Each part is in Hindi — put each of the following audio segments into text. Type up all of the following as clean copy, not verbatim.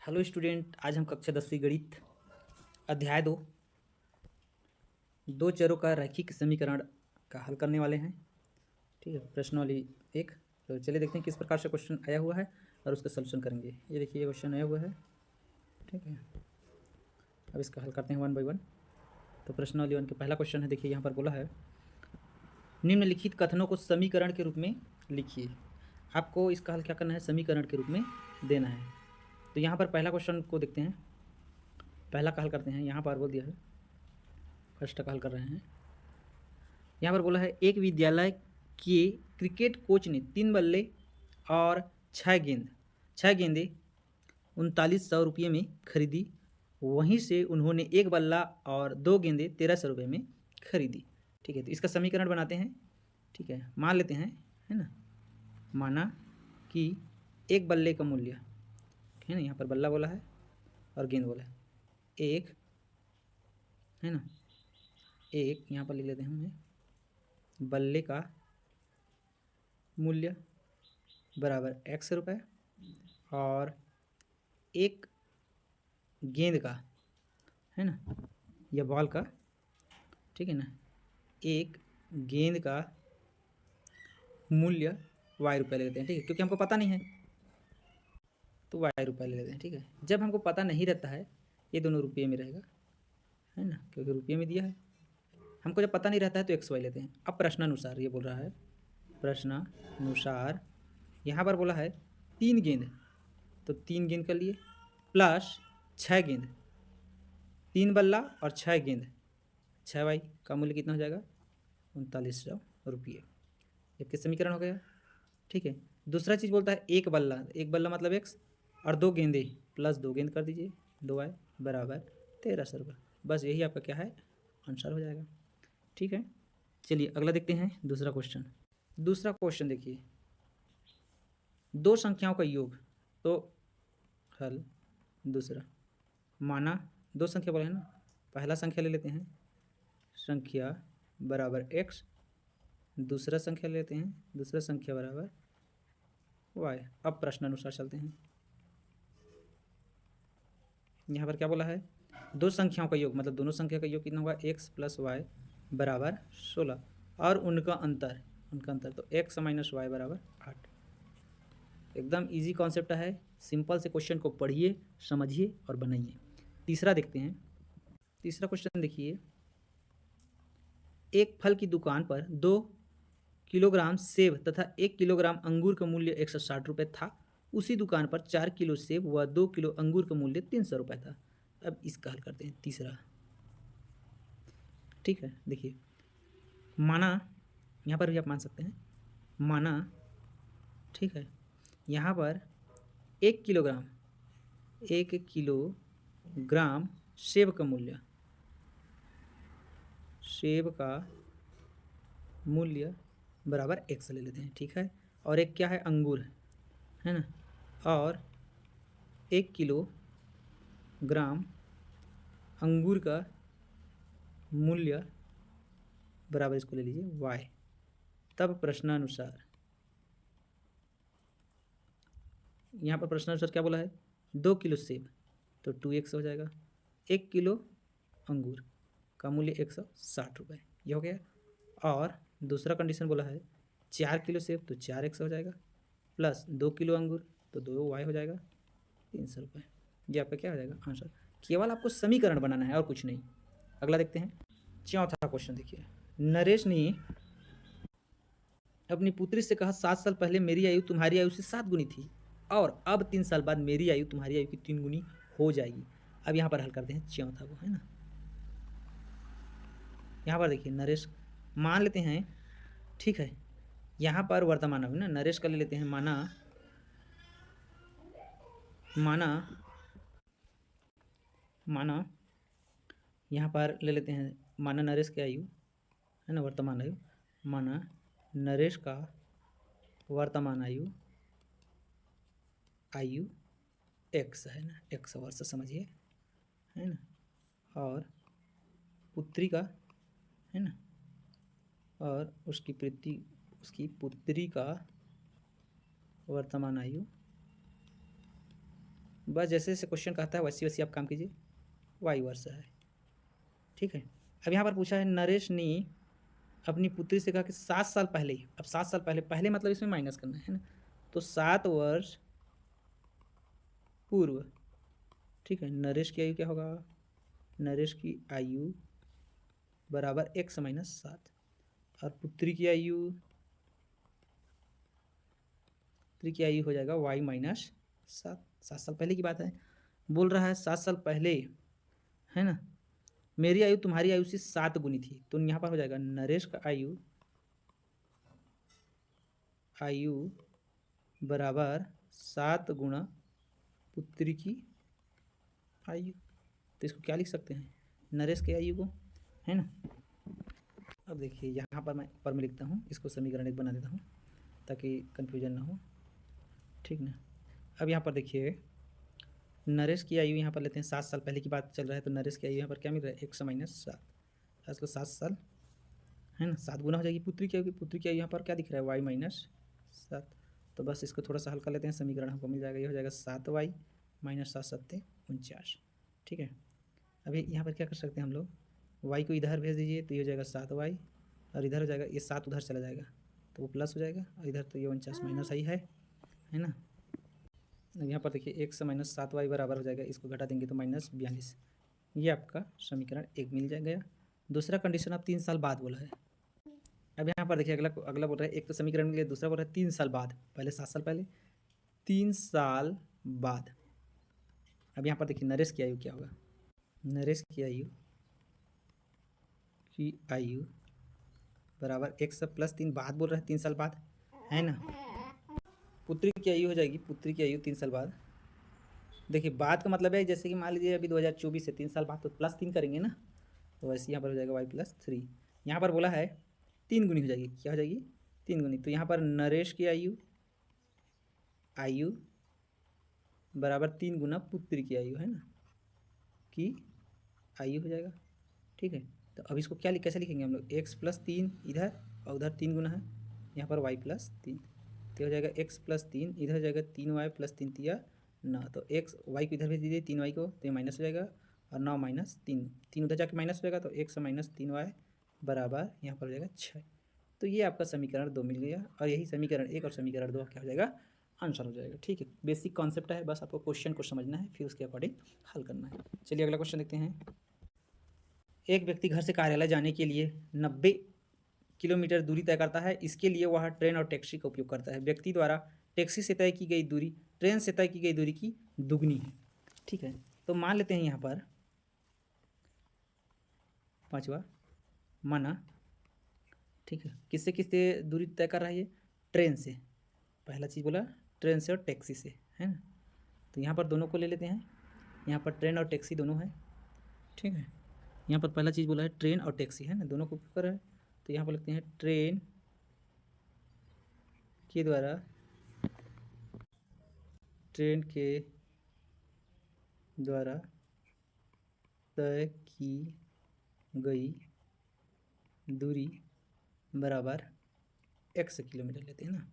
हेलो स्टूडेंट, आज हम कक्षा 10वीं गणित अध्याय 2 चरों का रैखिक समीकरण का हल करने वाले हैं। ठीक है, प्रश्नावली 1। तो चलिए देखते हैं किस प्रकार से क्वेश्चन आया हुआ है और उसका सलूशन करेंगे। ये देखिए, ये क्वेश्चन आया हुआ है। ठीक है, अब इसका हल करते हैं 1 बाई 1। तो प्रश्नावली 1 का पहला क्वेश्चन है। देखिए यहाँ पर बोला है, निम्नलिखित कथनों को समीकरण के रूप में लिखिए। आपको इसका हल क्या करना है, समीकरण के रूप में देना है। तो यहाँ पर पहला क्वेश्चन को देखते हैं, पहला का हल करते हैं। यहाँ पर बोल दिया है, फर्स्ट का हल कर रहे हैं। यहाँ पर बोला है, एक विद्यालय के क्रिकेट कोच ने 3 बल्ले और 6 गेंदें 3900 रुपये में खरीदी। वहीं से उन्होंने 1 बल्ला और 2 गेंदें 1300 रुपये में खरीदी। ठीक है, तो इसका समीकरण बनाते हैं। ठीक है, मान लेते हैं, है ना, माना कि एक बल्ले का मूल्य है ना, यहाँ पर बल्ला बोला है और गेंद बोला है, एक है ना, एक यहाँ पर लिख लेते हैं हमें, बल्ले का मूल्य बराबर x रुपये और एक गेंद का, है ना, या बॉल का, ठीक है ना, एक गेंद का मूल्य y रुपये ले लेते हैं। ठीक है, क्योंकि हमको पता नहीं है तो y रुपये ले लेते हैं। ठीक है, जब हमको पता नहीं रहता है ये दोनों रुपये में रहेगा, है ना, क्योंकि रुपये में दिया है। हमको जब पता नहीं रहता है तो x y लेते हैं। अब प्रश्नानुसार ये बोल रहा है, प्रश्नानुसार यहाँ पर बोला है 3 गेंद, तो 3 गेंद कर लिए प्लस 6 गेंद, 3 बल्ला और 6 गेंद, 6 वाई का मूल्य कितना हो जाएगा, 3900 रुपये। इसके समीकरण हो गया। ठीक है, दूसरा चीज़ बोलता है एक बल्ला मतलब x और 2 गेंदे प्लस 2 गेंद कर दीजिए, 2 वाई बराबर 1300 रुपये। बस यही आपका क्या है, आंसर हो जाएगा। ठीक है, चलिए अगला देखते हैं, दूसरा क्वेश्चन। दूसरा क्वेश्चन देखिए, 2 संख्याओं का योग। तो हल दूसरा, माना 2 संख्या बोले हैं ना, पहला संख्या ले लेते हैं, संख्या बराबर x, दूसरा संख्या ले लेते हैं, दूसरा संख्या बराबर y। अब प्रश्नानुसार चलते हैं। यहाँ पर क्या बोला है, 2 संख्याओं का योग मतलब दोनों संख्या का योग कितना होगा, x प्लस वाई बराबर 16 और उनका अंतर तो x माइनस वाई बराबर 8। एकदम इजी कॉन्सेप्ट है, सिंपल से क्वेश्चन को पढ़िए, समझिए और बनाइए। तीसरा देखते हैं। तीसरा क्वेश्चन देखिए, एक फल की दुकान पर 2 किलोग्राम सेब तथा 1 किलोग्राम अंगूर का मूल्य 160 रुपये था। उसी दुकान पर 4 किलो सेब व 2 किलो अंगूर का मूल्य 300 रुपये था। अब इसका हल करते हैं, तीसरा। ठीक है, देखिए, माना यहाँ पर भी आप मान सकते हैं, माना, ठीक है, यहाँ पर 1 किलोग्राम सेब का मूल्य बराबर x ले लेते हैं। ठीक है, और एक क्या है, अंगूर है ना, और 1 किलोग्राम अंगूर का मूल्य बराबर इसको ले लीजिए y। तब प्रश्नानुसार, यहाँ पर प्रश्नानुसार क्या बोला है, 2 किलो सेब तो 2x हो जाएगा, 1 किलो अंगूर का मूल्य 160 रुपये, ये हो गया। और दूसरा कंडीशन बोला है 4 किलो सेब तो 4x हो जाएगा, प्लस 2 किलो अंगूर तो 2y हो जाएगा, 300 रुपये। ये आपका क्या हो जाएगा, आंसर। केवल आपको समीकरण बनाना है और कुछ नहीं। अगला देखते हैं, चौथा क्वेश्चन देखिए। नरेश ने अपनी पुत्री से कहा, 7 साल पहले मेरी आयु तुम्हारी आयु से 7 गुनी थी और अब 3 साल बाद मेरी आयु तुम्हारी आयु की 3 गुनी हो जाएगी। अब यहाँ पर हल करते हैं चौथा को, है ना। यहाँ पर देखिए, नरेश मान लेते हैं, ठीक है, यहाँ पर वर्तमान है ना, नरेश का ले लेते हैं, माना यहाँ पर ले लेते हैं, माना नरेश की आयु है ना, वर्तमान आयु, माना नरेश का वर्तमान आयु x है ना, x वर्ष समझिए, है ना, और पुत्री का, है ना, और उसकी पुत्री का वर्तमान आयु बस जैसे जैसे क्वेश्चन कहता है वैसे वैसे आप काम कीजिए, वाई वर्षा है। ठीक है, अब यहाँ पर पूछा है नरेश ने अपनी पुत्री से कहा कि 7 साल पहले ही, अब 7 साल पहले, पहले मतलब इसमें माइनस करना है ना, तो 7 वर्ष पूर्व। ठीक है, नरेश की आयु क्या होगा, नरेश की आयु बराबर x माइनस 7, और पुत्री की आयु हो जाएगा y माइनस 7। 7 साल पहले की बात है, बोल रहा है 7 साल पहले, है ना, मेरी आयु तुम्हारी आयु से 7 गुनी थी, तो यहाँ पर हो जाएगा नरेश का आयु बराबर 7 गुणा पुत्री की आयु। तो इसको क्या लिख सकते हैं, नरेश की आयु को, है ना। अब देखिए यहाँ पर मैं ऊपर में लिखता हूँ, इसको समीकरण 1 बना देता हूँ ताकि कन्फ्यूजन ना हो। ठीक ना, अब यहाँ पर देखिए नरेश की आयु यहाँ पर लेते हैं, 7 साल पहले की बात चल रहा है, तो नरेश की आयु यहाँ पर क्या मिल रहा है, 1 माइनस 7, इसको 7 साल, है ना, 7 गुना हो जाएगी पुत्री की आयु की। पुत्री की आयु यहाँ पर क्या दिख रहा है, y माइनस 7। तो बस इसको थोड़ा सा हल कर लेते हैं, समीकरण हमको मिल जाएगा, ये हो जाएगा 7y माइनस 7 7 49। ठीक है, अभी यहाँ पर क्या कर सकते हैं हम लोग, y को इधर भेज दीजिए तो ये हो जाएगा 7y, और इधर हो जाएगा ये 7 उधर चला जाएगा तो वो प्लस हो जाएगा, और इधर तो ये 49 माइनस आई है ना। अब यहाँ पर देखिए 1 माइनस 7y बराबर हो जाएगा, इसको घटा देंगे तो माइनस 42। ये आपका समीकरण 1 मिल जाएगा। दूसरा कंडीशन आप 3 साल बाद बोला है। अब यहाँ पर देखिए अगला बोल रहा है, एक तो समीकरण मिल गया, दूसरा बोल रहा है 3 साल बाद, पहले 7 साल पहले, 3 साल बाद। अब यहाँ पर देखिए नरेश की आयु क्या होगा, नरेश की आयु बराबर 1 प्लस 3, बाद बोल रहा है 3 साल बाद, है ना। पुत्री की आयु हो जाएगी, पुत्री की आयु 3 साल बाद। देखिए बाद का मतलब है जैसे कि मान लीजिए अभी 2024 से 3 साल बाद, तो प्लस 3 करेंगे ना, तो वैसे यहाँ पर हो जाएगा y प्लस 3। यहाँ पर बोला है 3 गुनी हो जाएगी, क्या हो जाएगी, 3 गुनी। तो यहाँ पर नरेश की आयु बराबर 3 गुना पुत्री की आयु, है ना, की आयु हो जाएगा। ठीक है, तो अब इसको क्या कैसे लिखेंगे हम लोग, x प्लस 3 इधर, और उधर 3 गुना है, यहाँ पर y प्लस 3, तो हो जाएगा x प्लस 3, इधर हो जाएगा 3y प्लस 3 तिया 9, तो x y को इधर भेज दीजिए 3y को, तो ये माइनस हो जाएगा, और 9 माइनस 3, 3 उधर जाके माइनस हो जाएगा, तो x माइनस 3y बराबर यहाँ पर हो जाएगा 6। तो ये आपका समीकरण 2 मिल गया, और यही समीकरण 1 और समीकरण 2 क्या हो जाएगा, आंसर हो जाएगा। ठीक है, बेसिक कॉन्सेप्ट है, बस आपको क्वेश्चन को समझना है, फिर उसके अकॉर्डिंग हल करना है। चलिए अगला क्वेश्चन देखते हैं। एक व्यक्ति घर से कार्यालय जाने के लिए 90 किलोमीटर दूरी तय करता है, इसके लिए वह ट्रेन और टैक्सी का उपयोग करता है। व्यक्ति द्वारा टैक्सी से तय की गई दूरी ट्रेन से तय की गई दूरी की दुगनी है। ठीक है, तो मान लेते हैं यहाँ पर पांचवा माना, ठीक है, किससे किससे दूरी तय कर रहा है ये, ट्रेन से, पहला चीज़ बोला ट्रेन से और टैक्सी से, है ना। तो यहाँ पर दोनों को ले लेते हैं, यहाँ पर ट्रेन और टैक्सी दोनों है। ठीक है, यहाँ पर पहला चीज़ बोला है ट्रेन और टैक्सी, है ना, दोनों को उपयोग कर रहा है, तो यहाँ पर लिखते हैं ट्रेन के द्वारा तय की गई दूरी बराबर x किलोमीटर लेते हैं ना,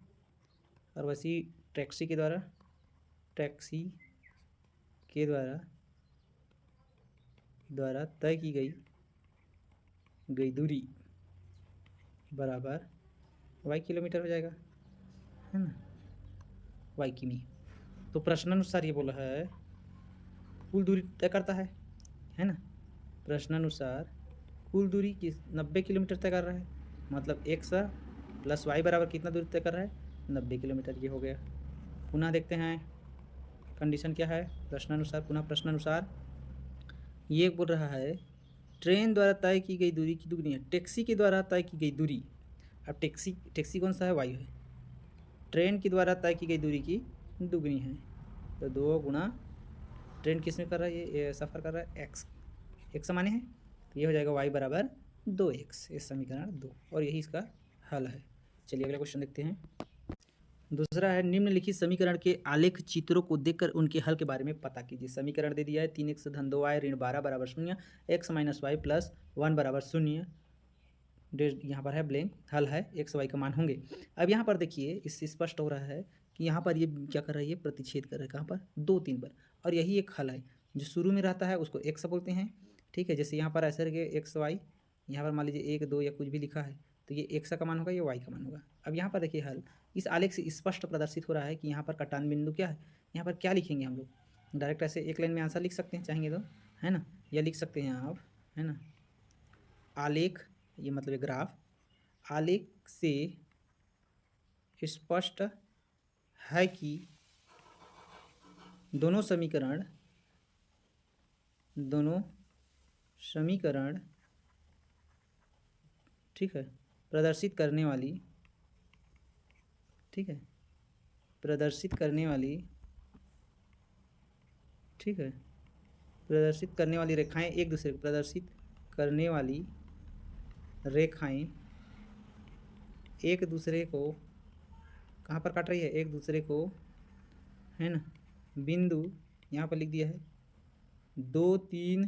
और वैसी टैक्सी के द्वारा तय की गई दूरी बराबर y किलोमीटर हो जाएगा, है ना, y किमी। तो प्रश्नानुसार ये बोला है कुल दूरी तय करता है ना, प्रश्नानुसार कुल दूरी किस 90 किलोमीटर तय कर रहा है, मतलब x प्लस y बराबर कितना दूरी तय कर रहा है, 90 किलोमीटर। ये हो गया। पुनः देखते हैं कंडीशन क्या है, प्रश्नानुसार, पुनः प्रश्नानुसार ये बोल रहा है ट्रेन द्वारा तय की गई दूरी की दुगनी है, टैक्सी के द्वारा तय की गई दूरी, अब टैक्सी कौन सा है, वायु है, ट्रेन के द्वारा तय की गई दूरी की दुगनी है, तो 2 गुना ट्रेन किस में कर रहा है, ये सफ़र कर रहा है x माने है, तो ये हो जाएगा y बराबर 2x, ये समीकरण 2, और यही इसका हल है। चलिए अगला क्वेश्चन देखते हैं। दूसरा है निम्नलिखित समीकरण के आलेख चित्रों को देखकर उनके हल के बारे में पता कीजिए। समीकरण दे दिया है 3x धन 2y ऋण 12 बराबर 0, x माइनस वाई प्लस 1 बराबर 0, यहाँ पर है ब्लैंक, हल है x y का मान होंगे। अब यहाँ पर देखिए इससे स्पष्ट हो रहा है कि यहाँ पर ये क्या कर रहा है, ये प्रतिच्छेद कर रहा है, कहाँ पर, 2 3 पर, और यही एक हल है। जो शुरू में रहता है उसको एक्स बोलते हैं, ठीक है। जैसे यहाँ पर ऐसे रखे एक्स वाई, यहाँ पर मान लीजिए 1 2 या कुछ भी लिखा है, तो ये एक्स का मान होगा, ये वाई का मान होगा। अब यहाँ पर देखिए हल इस आलेख से स्पष्ट प्रदर्शित हो रहा है कि यहाँ पर कटान बिंदु क्या है। यहाँ पर क्या लिखेंगे हम लोग, डायरेक्ट ऐसे एक लाइन में आंसर लिख सकते हैं चाहेंगे तो, है ना, या लिख सकते हैं आप, है ना, आलेख, ये मतलब ग्राफ, आलेख से स्पष्ट है कि दोनों समीकरण ठीक है प्रदर्शित करने वाली, ठीक है, प्रदर्शित करने वाली, ठीक है, प्रदर्शित करने वाली रेखाएं एक दूसरे को, प्रदर्शित करने वाली रेखाएं एक दूसरे को कहाँ पर काट रही है, एक दूसरे को, है ना, बिंदु यहाँ पर लिख दिया है 2 3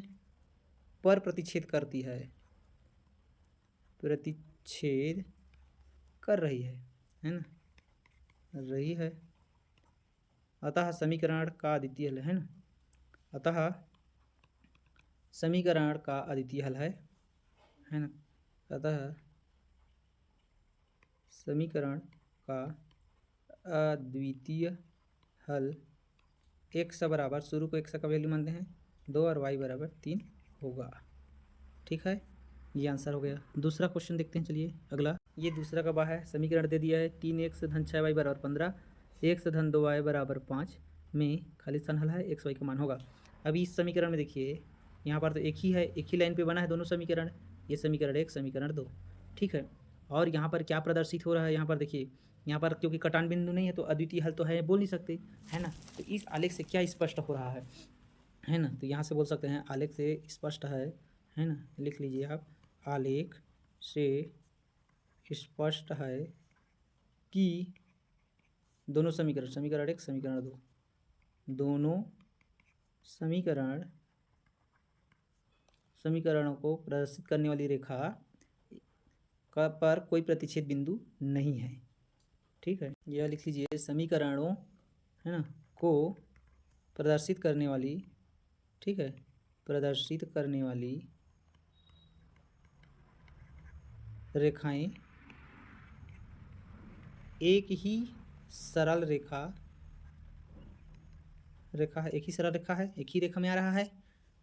पर प्रतिच्छेद करती है, प्रतिच्छेद कर रही है ना, रही है। अतः समीकरण का अद्वितीय हल है ना, अतः समीकरण का अद्वितीय हल है ना, अतः समीकरण का अद्वितीय हल x बराबर, शुरू को x का वैल्यू मानते हैं 2 और y बराबर 3 होगा, ठीक है। ये आंसर हो गया। दूसरा क्वेश्चन देखते हैं, चलिए अगला। ये दूसरा का बा है, समीकरण दे दिया है 3x धन 6y बराबर 15, x धन 2y बराबर 5 में खाली स्थान हल है, x y का मान होगा। अभी इस समीकरण में देखिए यहाँ पर तो एक ही है, एक ही लाइन पे बना है दोनों समीकरण, ये समीकरण 1 समीकरण 2, ठीक है। और यहाँ पर क्या प्रदर्शित हो रहा है, यहाँ पर देखिए, यहाँ पर क्योंकि कटान बिंदु नहीं है तो अद्वितीय हल तो है बोल नहीं सकते, है ना। तो इस आलेख से क्या स्पष्ट हो रहा है ना, तो यहाँ से बोल सकते हैं आलेख से स्पष्ट है ना, लिख लीजिए आप, आलेख से स्पष्ट है कि दोनों समीकरण, समीकरण 1 समीकरण 2, दोनों समीकरणों को प्रदर्शित करने वाली रेखा का पर कोई प्रतिच्छेद बिंदु नहीं है, ठीक है। यह लिख लीजिए, समीकरणों, है ना, को प्रदर्शित करने वाली, ठीक है, प्रदर्शित करने वाली रेखाएं एक ही सरल रेखा है, एक ही सरल रेखा है, एक ही रेखा में आ रहा है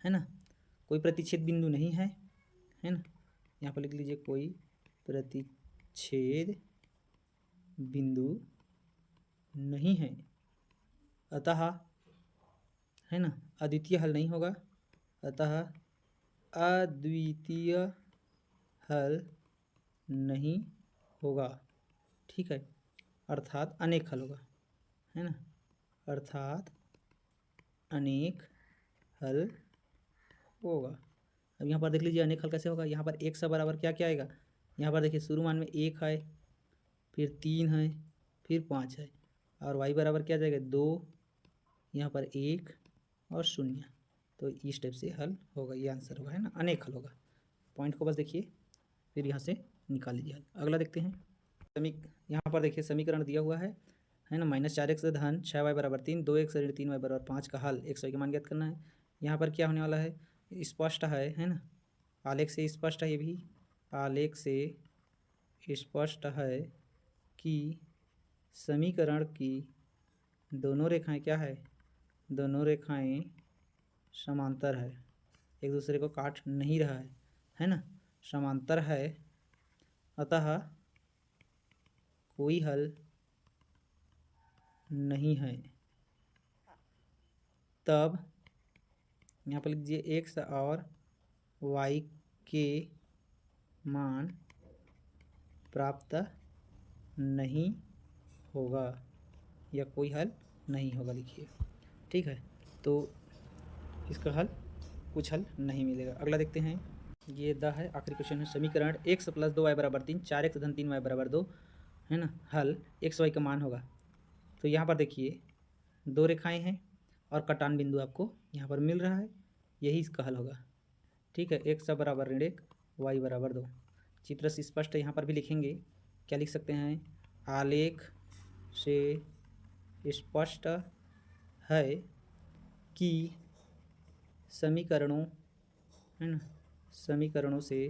ना, कोई प्रतिच्छेद बिंदु नहीं है ना। यहाँ पर लिख लीजिए, कोई प्रतिच्छेद बिंदु नहीं है, अतः, है ना, अद्वितीय हल नहीं होगा, अतः अद्वितीय हल नहीं होगा, ठीक है, अर्थात अनेक हल होगा, है ना, अर्थात अनेक हल होगा। अब यहाँ पर देख लीजिए अनेक हल कैसे होगा, यहाँ पर 1 बराबर क्या क्या आएगा, यहाँ पर देखिए शुरू मान में 1 है, फिर 3 है, फिर 5 है, और y बराबर क्या जाएगा 2, यहाँ पर 1 और 0, तो इस टाइप से हल होगा, ये आंसर होगा, है ना, अनेक हल होगा। पॉइंट को बस देखिए, फिर यहाँ से निकाल लीजिए हल। अगला देखते हैं, यहाँ पर देखिए समीकरण दिया हुआ है ना, -4x धन 6y बराबर 3, 2x ऋण 3y बराबर 5 का हल x y का मान ज्ञात करना है। यहाँ पर क्या होने वाला है, स्पष्ट है ना, आलेख से स्पष्ट है, ये भी आलेख से स्पष्ट है कि समीकरण की दोनों रेखाएं क्या है, दोनों रेखाएं समांतर है, एक दूसरे को काट नहीं रहा है ना, समांतर है, अतः कोई हल नहीं है। तब यहाँ पर लिख दीजिए x और y के मान प्राप्त नहीं होगा, या कोई हल नहीं होगा, लिखिए, ठीक है। तो इसका हल, कुछ हल नहीं मिलेगा। अगला देखते हैं, ये है आखिरी क्वेश्चन है, समीकरण x + 2y बराबर 3, 4x धन 3y बराबर 2, है ना, हल x y का मान होगा। तो यहाँ पर देखिए दो रेखाएं हैं और कटान बिंदु आपको यहाँ पर मिल रहा है, यही इसका हल होगा, ठीक है। x बराबर ऋण 1, y बराबर 2, चित्र से स्पष्ट है। यहाँ पर भी लिखेंगे, क्या लिख सकते हैं, आलेख से स्पष्ट है कि समीकरणों, है ना, समीकरणों से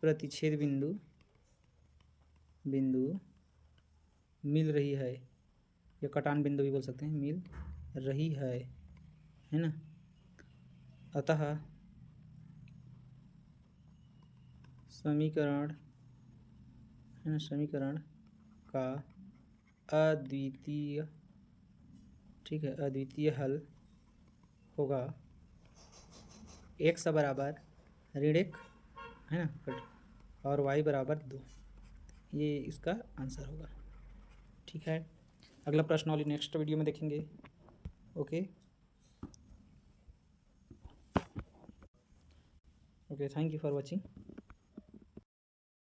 प्रतिच्छेद बिंदु मिल रही है, या कटान बिंदु भी बोल सकते हैं, मिल रही है ना। अतः समीकरण, है ना, समीकरण का अद्वितीय, ठीक है, अद्वितीय हल होगा x बराबर ऋण 1, है ना, और y बराबर 2। ये इसका आंसर होगा। ठीक है, अगला प्रश्न वाली नेक्स्ट वीडियो में देखेंगे। Okay okay, thank you for watching.